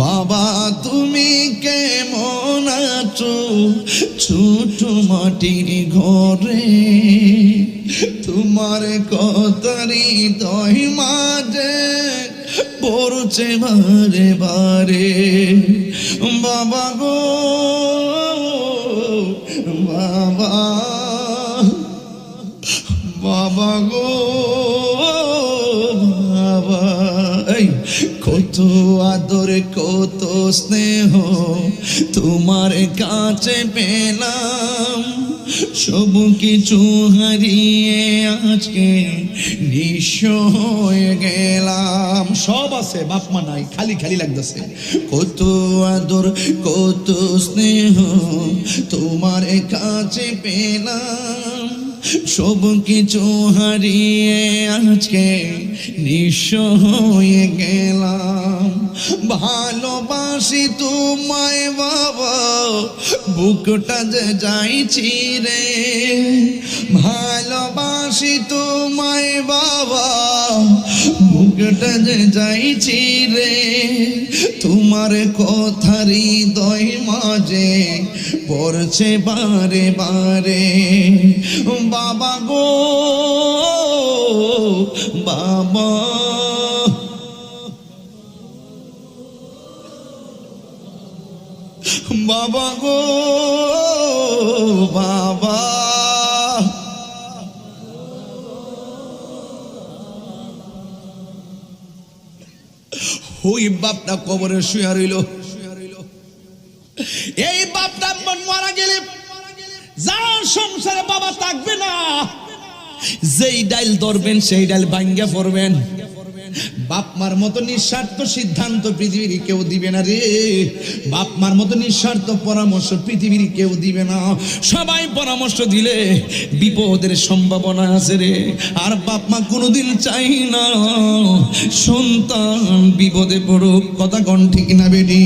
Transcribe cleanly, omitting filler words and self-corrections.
বাবা তুমি কেমন আছো ছোট মাটির ঘরে, তোমার কথারি দই মাঝে পড়ছে বারে বারে। বাবা গো বাবা, বাবা গো বাবা, কত আদর কত স্নেহ তোমার কাছে পেলাম, সব কিছু হারিয়ে আজকে নিঃস্ব হয়ে গেলাম। সব আছে বাপ মা নাই, খালি খালি লাগতেছে। কত আদর কত স্নেহ তোমার কাছে পেলাম, সব কিছু হারিয়ে আজকে নিঃস্ব হয়ে গেলাম। ভালোবাসি তোমায় বাবা, বুকটা যে যাইছি রে। ভালোবাসি তোমায় বাবা, বুকটা যে যাইছি রে। তোমার কথারি হৃদয় মাঝে পড়ছে বারে বারে। বাবা গো বাবা, বাবা গো বাবা, ওই বাপটা কবরে শুয়ে রইল। এই বাপটা মারা গেলে যার সংসারে বাবা থাকবে না, যেই ডাইল ধরবেন সেই ডাইল ভাঙ্গা পড়বেন। বাপ মার মতো নিঃস্বার্থ সিদ্ধান্ত পৃথিবীর কেউ দিবে না রে। বাপ মার মতো নিঃস্বার্থ পরামর্শ পৃথিবীর কেউ দিবে না। সবাই পরামর্শ দিলে বিপদের সম্ভাবনা আছে রে। আর বাপ মা কোনোদিন চাই না সন্তান বিপদে পড়ুক। কথা কোন ঠিক না বেটি?